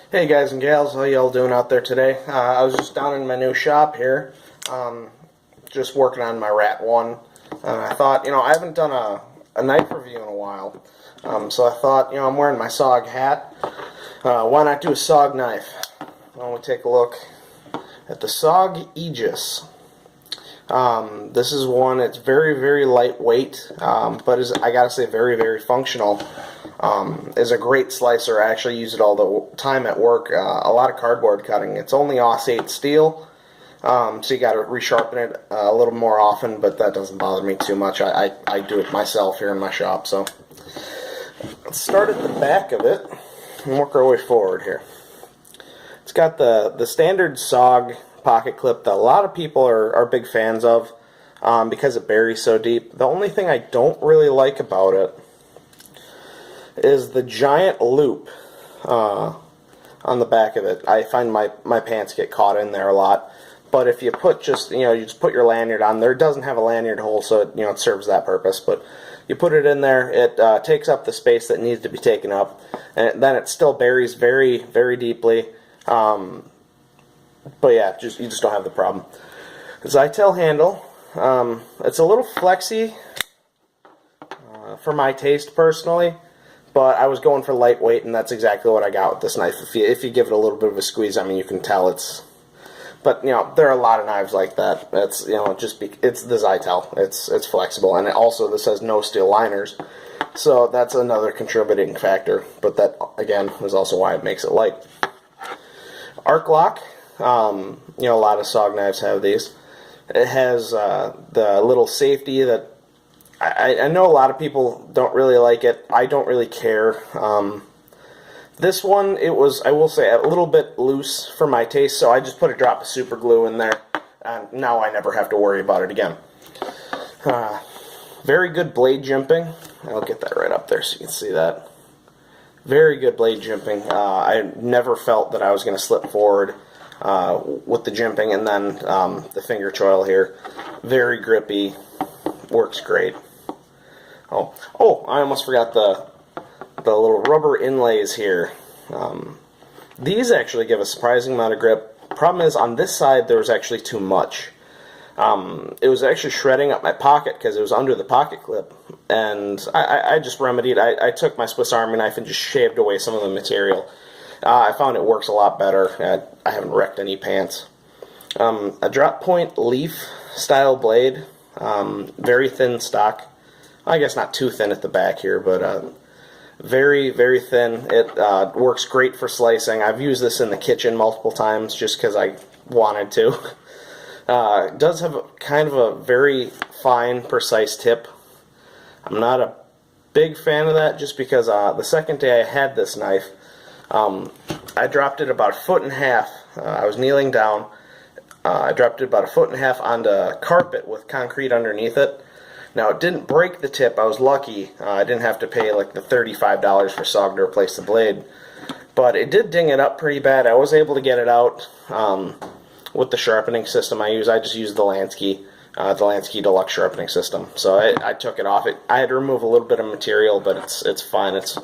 Hey guys and gals, how y'all doing out there today? I was just down in my new shop here, just working on my Rat 1. I thought, I haven't done a knife review in a while, so I thought, I'm wearing my SOG hat. Why not do a SOG knife? Why don't we take a look at the SOG Aegis. This is one, it's very, very lightweight, but is, I gotta say, very, very functional. Is a great slicer. I actually use it all the time at work. A lot of cardboard cutting. It's only AUS-8 steel, so you got to resharpen it a little more often, but that doesn't bother me too much. I do it myself here in my shop. So let's start at the back of it and work our way forward here. It's got the standard SOG pocket clip that a lot of people are big fans of because it buries so deep. The only thing I don't really like about it is the giant loop on the back of it. I find my pants get caught in there a lot. But if you put you just put your lanyard on there, it doesn't have a lanyard hole, so it serves that purpose. But you put it in there, it takes up the space that needs to be taken up, and then it still buries very, very deeply. But yeah, you just don't have the problem. The Zytel handle, it's a little flexy for my taste personally. But I was going for lightweight, and that's exactly what I got with this knife. If you give it a little bit of a squeeze, I mean, you can tell it's. But there are a lot of knives like that. It's it's the Zytel. It's flexible, and also this has no steel liners, so that's another contributing factor. But that again is also why it makes it light. Arc lock. A lot of SOG knives have these. It has the little safety that. I know a lot of people don't really like it. I don't really care. This one, it was, I will say, a little bit loose for my taste, so I just put a drop of super glue in there, and now I never have to worry about it again. Very good blade jimping. I'll get that right up there so you can see that. Very good blade jimping. I never felt that I was going to slip forward with the jimping, and then the finger choil here. Very grippy. Works great. Oh! I almost forgot the little rubber inlays here. These actually give a surprising amount of grip. Problem is, on this side there was actually too much. It was actually shredding up my pocket because it was under the pocket clip, and I just remedied. I took my Swiss Army knife and just shaved away some of the material. I found it works a lot better. I haven't wrecked any pants. A drop point leaf style blade. Very thin stock. I guess not too thin at the back here, but very, very thin. It works great for slicing. I've used this in the kitchen multiple times just because I wanted to. It does have kind of a very fine, precise tip. I'm not a big fan of that just because the second day I had this knife, I dropped it about 1.5 feet. I was kneeling down. I dropped it about 1.5 feet onto carpet with concrete underneath it. Now, it didn't break the tip. I was lucky. I didn't have to pay like the $35 for SOG to replace the blade. But it did ding it up pretty bad. I was able to get it out with the sharpening system I use. I just used the Lansky Deluxe sharpening system. So I took it off. I had to remove a little bit of material, but it's fine. It's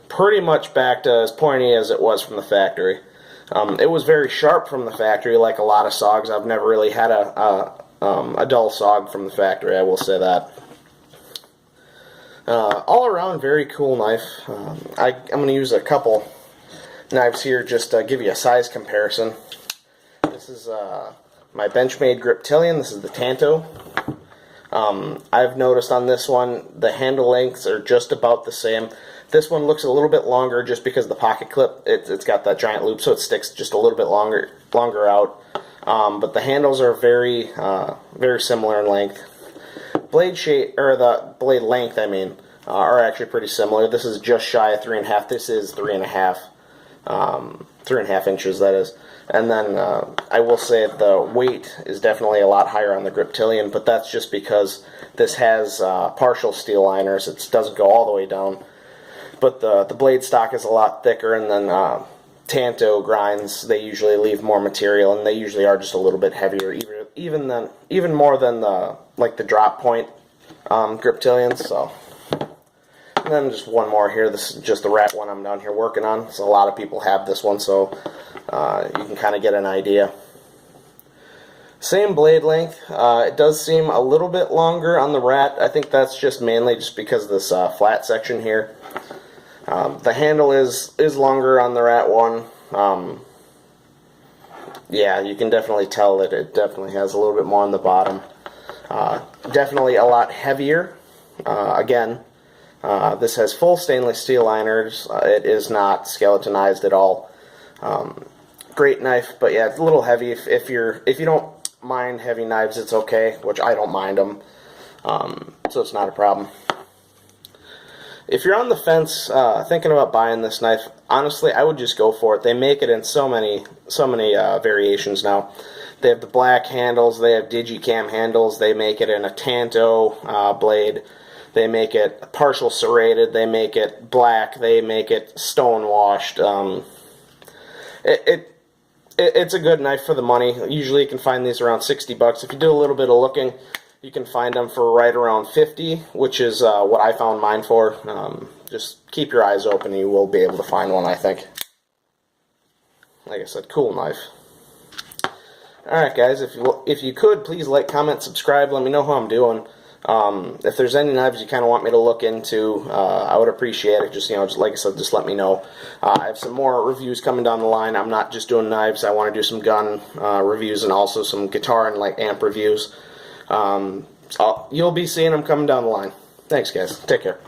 pretty much back to as pointy as it was from the factory. It was very sharp from the factory, like a lot of SOGs. I've never really had a dull SOG from the factory, I will say that. All around, very cool knife. I'm going to use a couple knives here just to give you a size comparison. This is my Benchmade Griptilian. This is the Tanto. I've noticed on this one, the handle lengths are just about the same. This one looks a little bit longer just because the pocket clip, it's got that giant loop, so it sticks just a little bit longer out. But the handles are very, very similar in length. Blade shape, or the blade length, I mean, are actually pretty similar. This is just shy of 3.5. This is 3.5, 3.5 inches, that is. And then I will say the weight is definitely a lot higher on the Griptilian, but that's just because this has partial steel liners. It doesn't go all the way down. But the blade stock is a lot thicker, and then Tanto grinds, they usually leave more material, and they usually are just a little bit heavier, even more than the drop point Griptilians. So And then just one more here. This is just the rat one I'm down here working on. So a lot of people have this one, so you can kind of get an idea. Same blade length. It does seem a little bit longer on the rat. I think that's just mainly just because of this flat section here. The handle is longer on the rat one. Yeah, you can definitely tell that it definitely has a little bit more on the bottom. Definitely a lot heavier. Again, this has full stainless steel liners. It is not skeletonized at all. Great knife, but yeah, it's a little heavy. If you don't mind heavy knives, it's okay, which I don't mind them, so it's not a problem. If you're on the fence thinking about buying this knife, honestly, I would just go for it. They make it in so many variations now. They have the black handles, they have digicam handles, they make it in a tanto blade, they make it partial serrated, they make it black, they make it stone washed. It's a good knife for the money. Usually you can find these around 60 bucks. If you do a little bit of looking, you can find them for right around 50, which is what I found mine for. Just keep your eyes open and you will be able to find one, I think. Like I said, cool knife. Alright guys, if you could, please like, comment, subscribe, let me know how I'm doing. If there's any knives you kind of want me to look into, I would appreciate it. Just like I said, just let me know. I have some more reviews coming down the line. I'm not just doing knives. I want to do some gun reviews and also some guitar and like amp reviews. You'll be seeing them coming down the line. Thanks, guys. Take care.